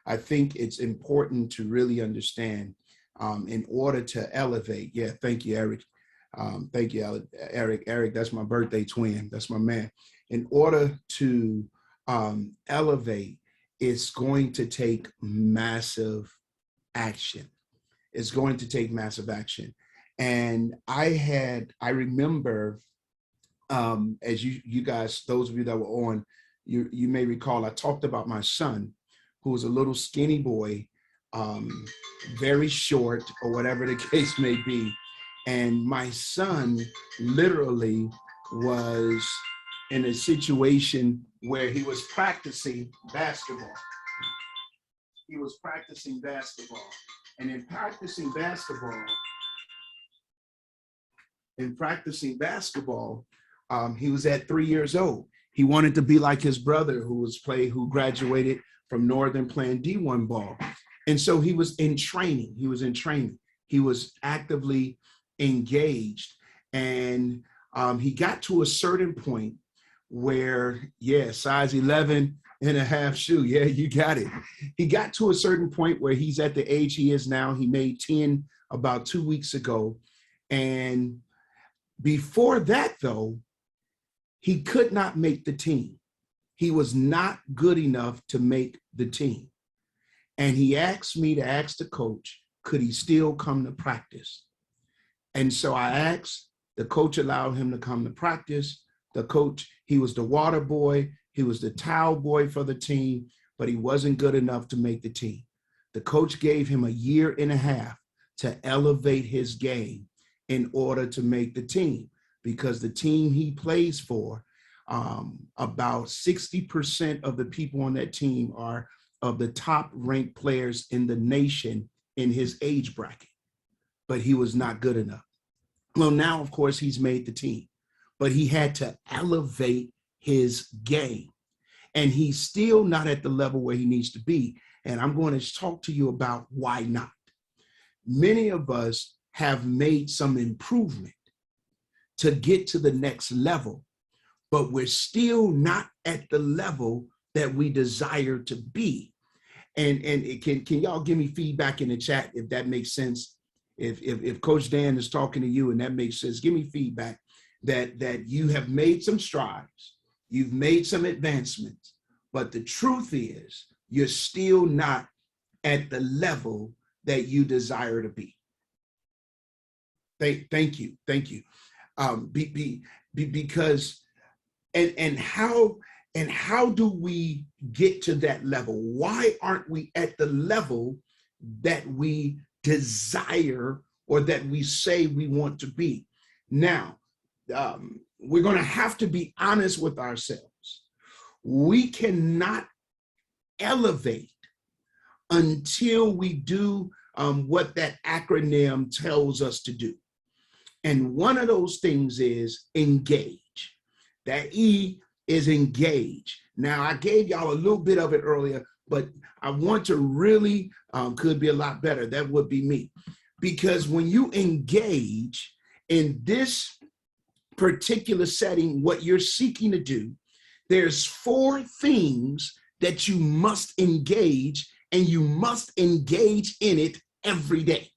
I think it's important to really understand in order to elevate. Yeah, thank you, Eric. Thank you, Eric. Eric, that's my birthday twin. That's my man. In order to elevate, it's going to take massive action. It's going to take massive action. And I remember, as you guys, those of you that were on, you may recall, I talked about my son, who was a little skinny boy, very short, or whatever the case may be. And my son literally was in a situation where he was practicing basketball. He was practicing basketball. And in practicing basketball, he was at 3 years old. He wanted to be like his brother who graduated from Northern playing D1 ball. And so he was in training. He was actively engaged. And he got to a certain point where, yeah, size 11 and a half shoe. Yeah, you got it. He got to a certain point where he's at the age he is now. He made 10 about 2 weeks ago. And before that, though, he could not make the team. He was not good enough to make the team. And he asked me to ask the coach, could he still come to practice? And so I asked, the coach allowed him to come to practice. The coach, he was the water boy, he was the towel boy for the team, but he wasn't good enough to make the team. The coach gave him a year and a half to elevate his game in order to make the team, because the team he plays for, about 60% of the people on that team are of the top ranked players in the nation in his age bracket, but he was not good enough. Well, now, of course, he's made the team, but he had to elevate his game, and he's still not at the level where he needs to be. And I'm going to talk to you about why not. Many of us have made some improvement to get to the next level, but we're still not at the level that we desire to be. And can y'all give me feedback in the chat if that makes sense? If Coach Dan is talking to you and that makes sense, give me feedback that you have made some strides, you've made some advancements, but the truth is you're still not at the level that you desire to be. Thank you. Because how do we get to that level? Why aren't we at the level that we desire or that we say we want to be? Now, we're going to have to be honest with ourselves. We cannot elevate until we do what that acronym tells us to do. And one of those things is engage. That E is engage. Now, I gave y'all a little bit of it earlier, but I want to really, could be a lot better. That would be me. Because when you engage in this particular setting, what you're seeking to do, there's 4 things that you must engage, and you must engage in it every day.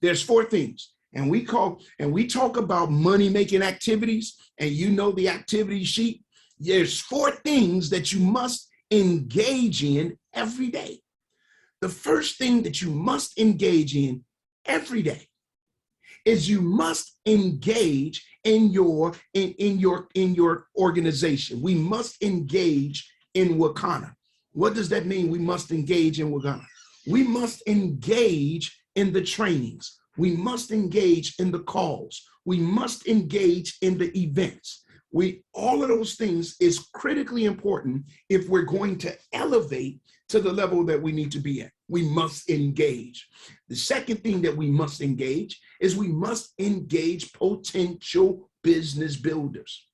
There's 4 things. And we talk about money-making activities, and you know the activity sheet. There's 4 things that you must engage in every day. The first thing that you must engage in every day is you must engage in your organization. We must engage in Wakana. What does that mean? We must engage in Wakana. We must engage in the trainings. We must engage in the calls. We must engage in the events. All of those things is critically important if we're going to elevate to the level that we need to be at. We must engage. The second thing that we must engage is we must engage potential business builders.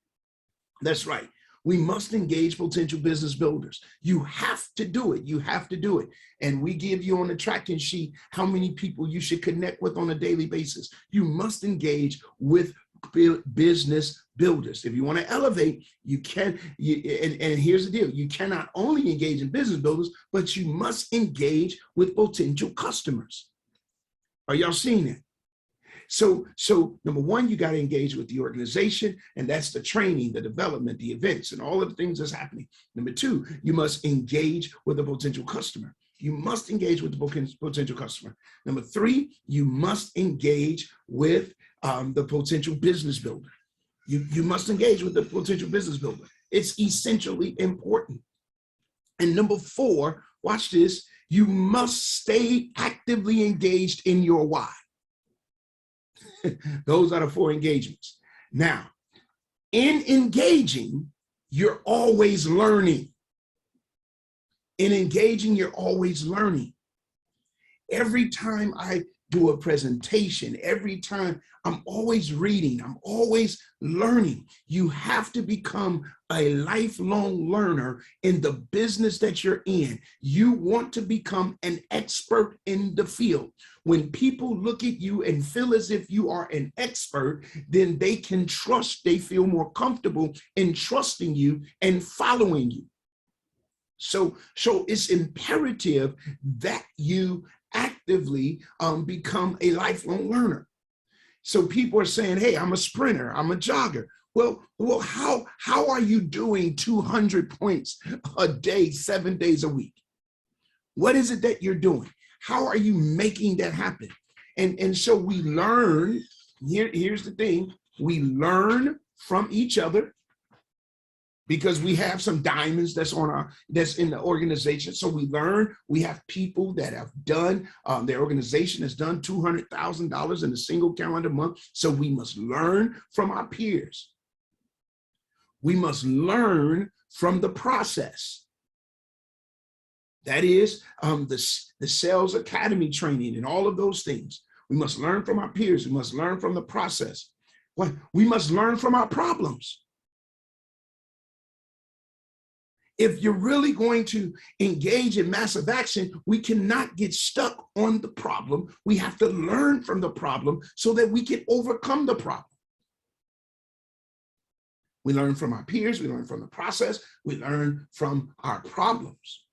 That's right. We must engage potential business builders. You have to do it. You have to do it. And we give you on the tracking sheet how many people you should connect with on a daily basis. You must engage with business builders. If you want to elevate, you can. And here's the deal: you cannot only engage in business builders, but you must engage with potential customers. Are y'all seeing it? So number one, you got to engage with the organization, and that's the training, the development, the events, and all of the things that's happening. Number two, you must engage with a potential customer. You must engage with the potential customer. Number three, you must engage with the potential business builder. You must engage with the potential business builder. It's essentially important. And number four, watch this, you must stay actively engaged in your why. Those are the four engagements. Now, in engaging, you're always learning. In engaging, you're always learning. Every time I do a presentation, every time I'm always reading, I'm always learning. You have to become a lifelong learner in the business that you're in. You want to become an expert in the field. When people look at you and feel as if you are an expert, then they can trust, they feel more comfortable in trusting you and following you. So it's imperative that you actively become a lifelong learner. So people are saying, hey, I'm a sprinter, I'm a jogger. Well, how are you doing 200 points a day, 7 days a week? What is it that you're doing? How are you making that happen? And so we learn, here's the thing, we learn from each other, because we have some diamonds that's in the organization. So we learn, we have people that have done, their organization has done $200,000 in a single calendar month. So we must learn from our peers. We must learn from the process. That is the sales academy training and all of those things. We must learn from our peers. We must learn from the process. We must learn from our problems. If you're really going to engage in massive action, we cannot get stuck on the problem. We have to learn from the problem so that we can overcome the problem. We learn from our peers, we learn from the process, we learn from our problems.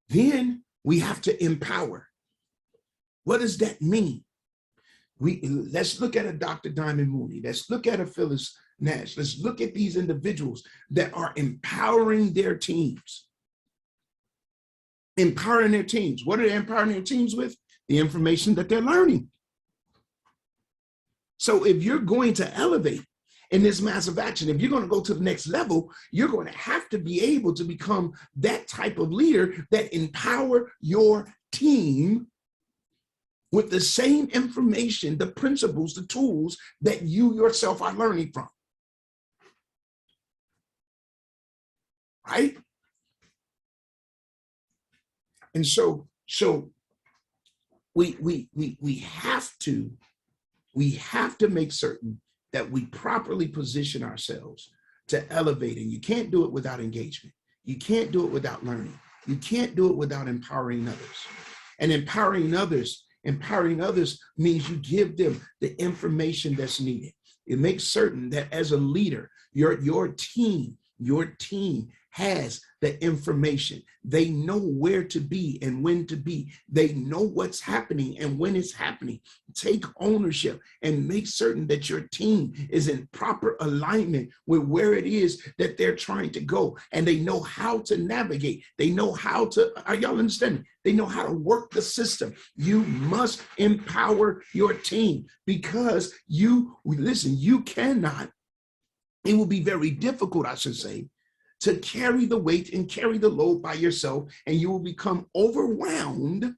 Then we have to empower. What does that mean? Let's look at a Dr. Diamond Mooney. Let's look at a Phyllis Nash. Let's look at these individuals that are empowering their teams. Empowering their teams. What are they empowering their teams with? The information that they're learning. So if you're going to elevate in this massive action, if you're going to go to the next level, you're going to have to be able to become that type of leader that empower your team with the same information, the principles, the tools that you yourself are learning from. Right? And so we have to make certain that we properly position ourselves to elevate. And you can't do it without engagement. You can't do it without learning. You can't do it without empowering others. And empowering others means you give them the information that's needed. It makes certain that as a leader, your team has the information. They know where to be and when to be. They know what's happening and when it's happening. Take ownership and make certain that your team is in proper alignment with where it is that they're trying to go. And they know how to navigate. They know how to, are y'all understanding? They know how to work the system. You must empower your team because you cannot, it will be very difficult, I should say, to carry the weight and carry the load by yourself, and you will become overwhelmed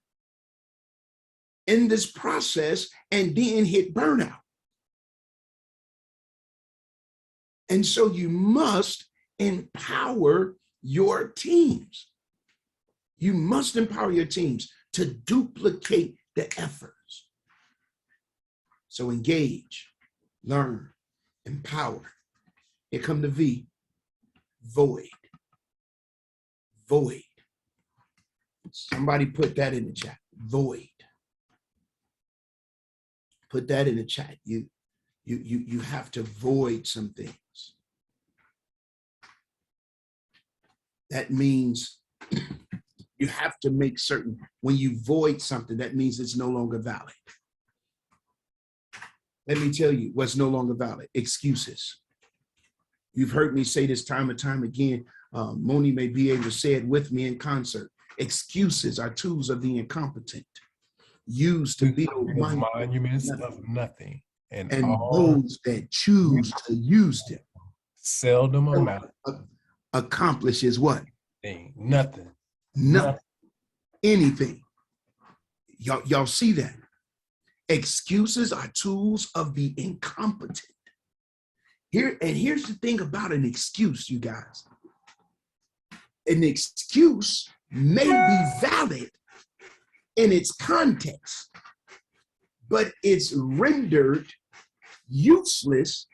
in this process and then hit burnout. And so you must empower your teams. You must empower your teams to duplicate the efforts. So engage, learn, empower. Here come the V. Void. Void. Somebody put that in the chat. Void. Put that in the chat. You have to void some things. That means you have to make certain, when you void something, that means it's no longer valid. Let me tell you what's no longer valid: excuses. You've heard me say this time and time again. Moni may be able to say it with me in concert. Excuses are tools of the incompetent, used to build monuments of nothing, and those that choose to use them seldom amount accomplishes what? Nothing. Nothing. Anything. Y'all see that? Excuses are tools of the incompetent. Here's the thing about an excuse, you guys. An excuse may be valid in its context, but it's rendered useless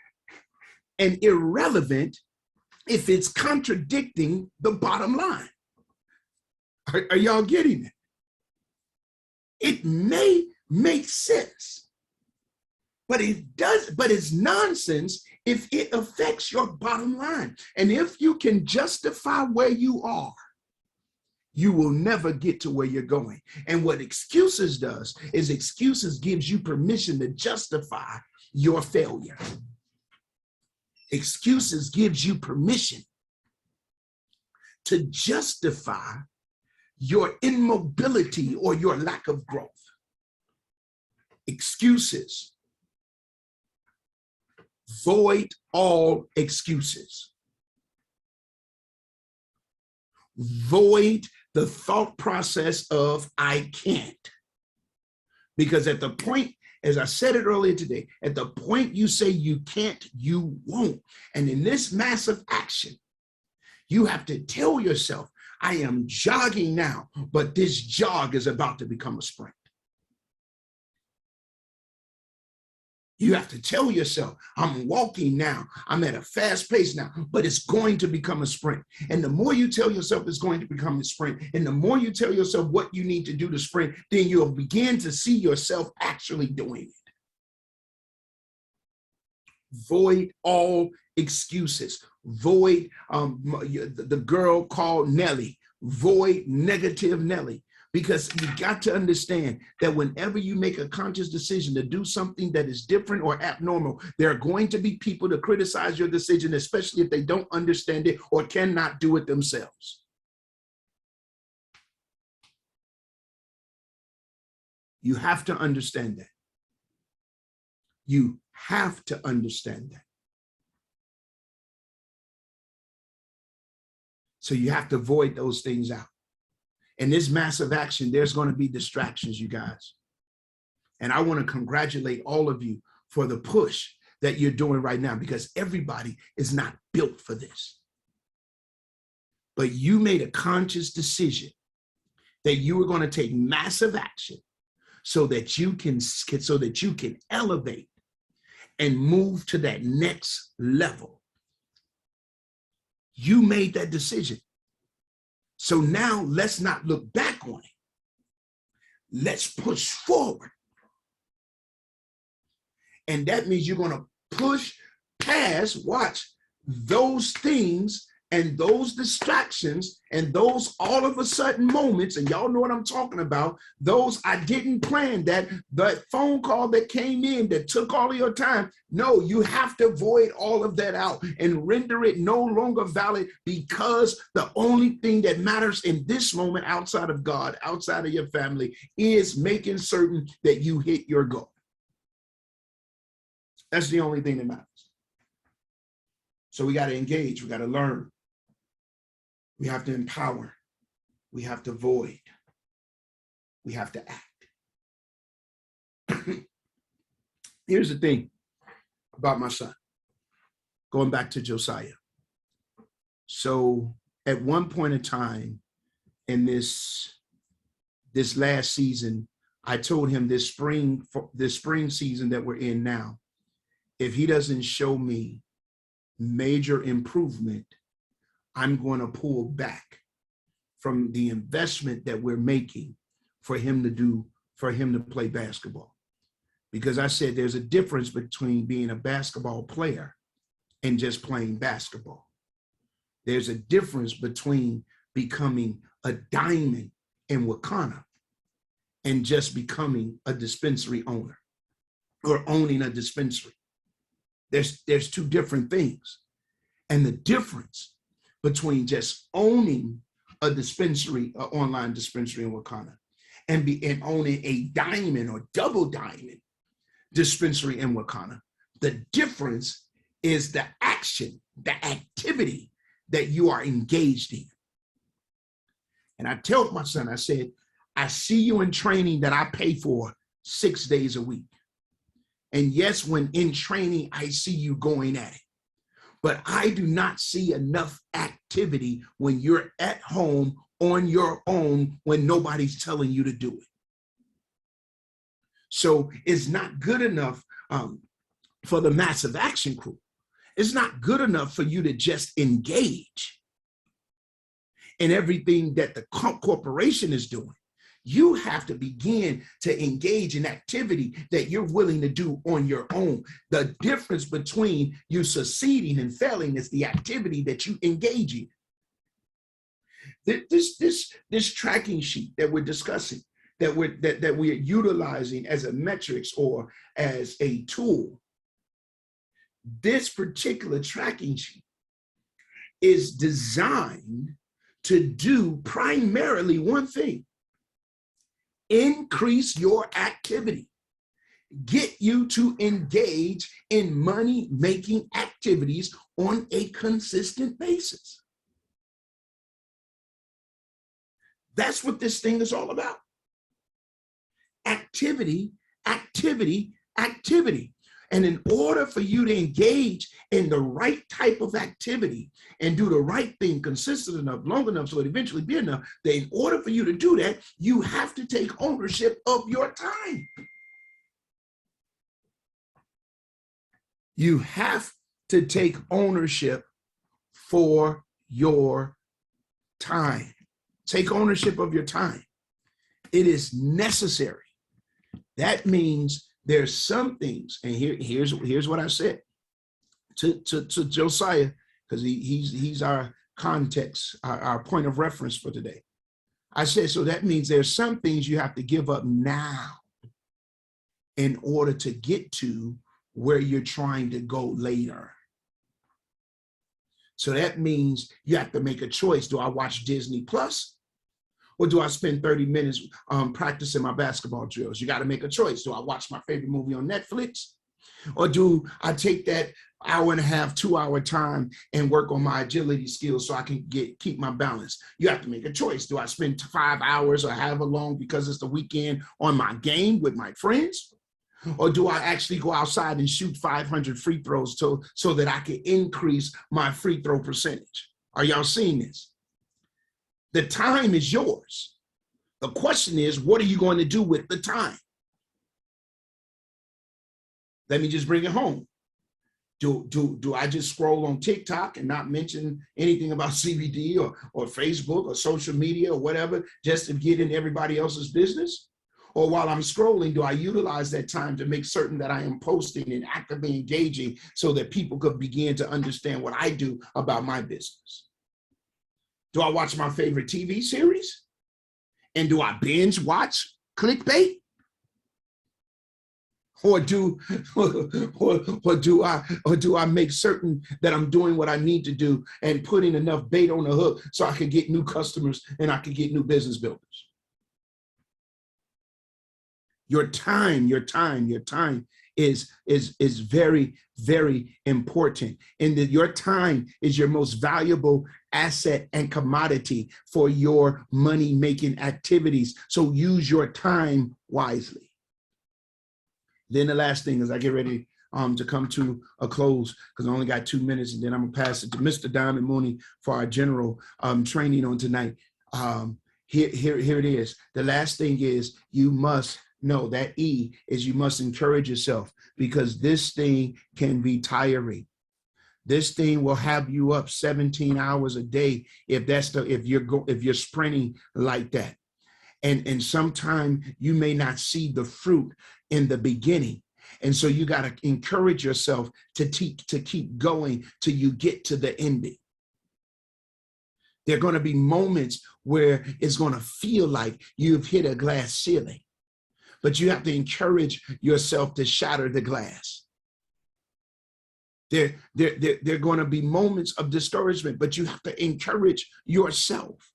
and irrelevant if it's contradicting the bottom line. Are y'all getting it? It may make sense, but it's nonsense if it affects your bottom line. And if you can justify where you are, you will never get to where you're going. And what excuses does is excuses gives you permission to justify your failure. Excuses gives you permission to justify your immobility or your lack of growth. Excuses. Void all excuses. Void the thought process of I can't. Because at the point, as I said it earlier today, at the point you say you can't, you won't. And in this massive action, you have to tell yourself, I am jogging now, but this jog is about to become a sprint. You have to tell yourself, I'm walking now, I'm at a fast pace now, but it's going to become a sprint. And the more you tell yourself it's going to become a sprint, and the more you tell yourself what you need to do to sprint, then you'll begin to see yourself actually doing it. Void all excuses. Void the girl called Nellie. Void negative Nellie. Because you got to understand that whenever you make a conscious decision to do something that is different or abnormal, there are going to be people to criticize your decision, especially if they don't understand it or cannot do it themselves. You have to understand that. You have to understand that. So you have to void those things out. In this massive action, there's going to be distractions, you guys. And I want to congratulate all of you for the push that you're doing right now, because everybody is not built for this. But you made a conscious decision that you were going to take massive action so that you can elevate and move to that next level. You made that decision. So now let's not look back on it. Let's push forward. And that means you're going to push past, watch, those things and those distractions and those all of a sudden moments, and y'all know what I'm talking about, those I didn't plan, that phone call that came in that took all of your time. No, you have to void all of that out and render it no longer valid, because the only thing that matters in this moment outside of God, outside of your family, is making certain that you hit your goal. That's the only thing that matters. So we got to engage, we got to learn. We have to empower. We have to void. We have to act. Here's the thing about my son, going back to Josiah. So at one point in time in this last season, I told him this spring season that we're in now, if he doesn't show me major improvement, I'm going to pull back from the investment that we're making for him to play basketball. because I said there's a difference between being a basketball player and just playing basketball. There's a difference between becoming a diamond in Wakana and just becoming a dispensary owner or owning a dispensary. There's two different things. And the difference between just owning a dispensary, an online dispensary in Wakana, and owning a diamond or double diamond dispensary in Wakana, the difference is the action, the activity that you are engaged in. And I told my son, I said, I see you in training that I pay for 6 days a week. And yes, when in training, I see you going at it. But I do not see enough activity when you're at home on your own when nobody's telling you to do it. So it's not good enough for the massive action crew. It's not good enough for you to just engage in everything that the corporation is doing. You have to begin to engage in activity that you're willing to do on your own. The difference between you succeeding and failing is the activity that you engage in. This tracking sheet that we're discussing, that we're utilizing as a metrics or as a tool, this particular tracking sheet is designed to do primarily one thing: increase your activity, get you to engage in money-making activities on a consistent basis. That's what this thing is all about. Activity, activity, activity. And in order for you to engage in the right type of activity and do the right thing consistent enough, long enough, so it eventually be enough, that in order for you to do that, you have to take ownership of your time. You have to take ownership for your time. Take ownership of your time. It is necessary. That means there's some things, and here's what I said to Josiah, because he's our context, our point of reference for today. I said, so that means there's some things you have to give up now in order to get to where you're trying to go later. So that means you have to make a choice. Do I watch Disney Plus? Or do I spend 30 minutes practicing my basketball drills? You got to make a choice. Do I watch my favorite movie on Netflix? Or do I take that hour and a half, 2 hour time and work on my agility skills so I can keep my balance? You have to make a choice. Do I spend 5 hours or however long because it's the weekend on my game with my friends? Or do I actually go outside and shoot 500 free throws so that I can increase my free throw percentage? Are y'all seeing this? The time is yours. The question is, what are you going to do with the time? Let me just bring it home. Do I just scroll on TikTok and not mention anything about CBD or Facebook or social media or whatever, just to get in everybody else's business? Or while I'm scrolling, do I utilize that time to make certain that I am posting and actively engaging so that people could begin to understand what I do about my business? Do I watch my favorite TV series? And do I binge watch clickbait? Or do I make certain that I'm doing what I need to do and putting enough bait on the hook so I can get new customers and I can get new business builders? Your time is very, very important. And that your time is your most valuable asset and commodity for your money-making activities. So use your time wisely. Then the last thing, as I get ready to come to a close, because I only got 2 minutes, and then I'm gonna pass it to Mr. Diamond Mooney for our general training on tonight. Here it is. The last thing is you must know that E is you must encourage yourself, because this thing can be tiring. This thing will have you up 17 hours a day if you're sprinting like that. And sometimes you may not see the fruit in the beginning, And so you got to encourage yourself to keep going till you get to the ending. There are going to be moments where it's going to feel like you've hit a glass ceiling, but you have to encourage yourself to shatter the glass. There are going to be moments of discouragement, but you have to encourage yourself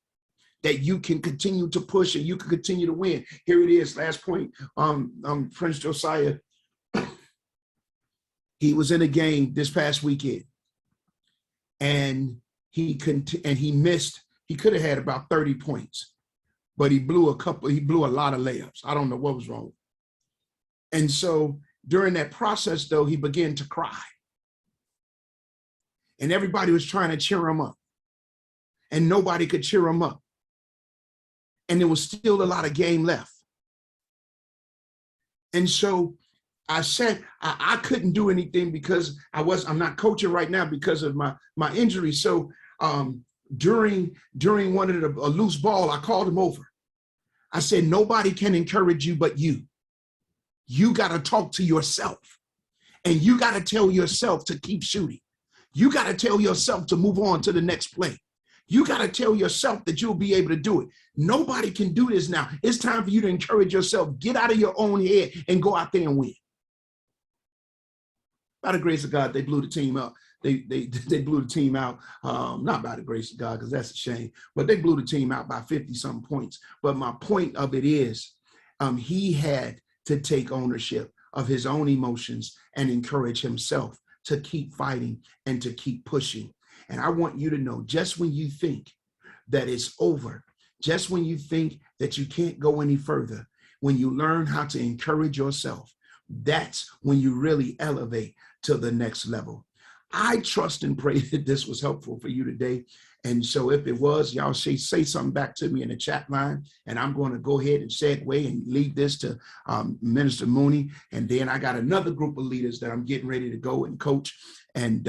that you can continue to push and you can continue to win. Here it is, last point. Prince Josiah, he was in a game this past weekend, and he missed. He could have had about 30 points, but he blew a lot of layups. I don't know what was wrong. And so during that process, though, he began to cry. And everybody was trying to cheer him up, and nobody could cheer him up. And there was still a lot of game left. And so I said, I couldn't do anything because I'm not coaching right now because of my injury. So during one of a loose ball, I called him over. I said, nobody can encourage you but you. You got to talk to yourself, and you got to tell yourself to keep shooting. You got to tell yourself to move on to the next play. You got to tell yourself that you'll be able to do it. Nobody can do this now. It's time for you to encourage yourself. Get out of your own head and go out there and win. By the grace of God, they blew the team up. They blew the team out, not by the grace of God, because that's a shame, but they blew the team out by 50-something points. But my point of it is he had to take ownership of his own emotions and encourage himself to keep fighting and to keep pushing. And I want you to know, just when you think that it's over, just when you think that you can't go any further, when you learn how to encourage yourself, that's when you really elevate to the next level. I trust and pray that this was helpful for you today. And so if it was, y'all say something back to me in the chat line, and I'm going to go ahead and segue and leave this to Minister Mooney. And then I got another group of leaders that I'm getting ready to go and coach and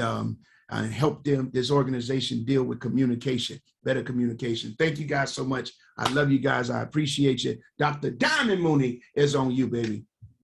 help this organization deal with communication, better communication. Thank you guys so much. I love you guys. I appreciate you. Dr. Diamond Mooney is on you, baby.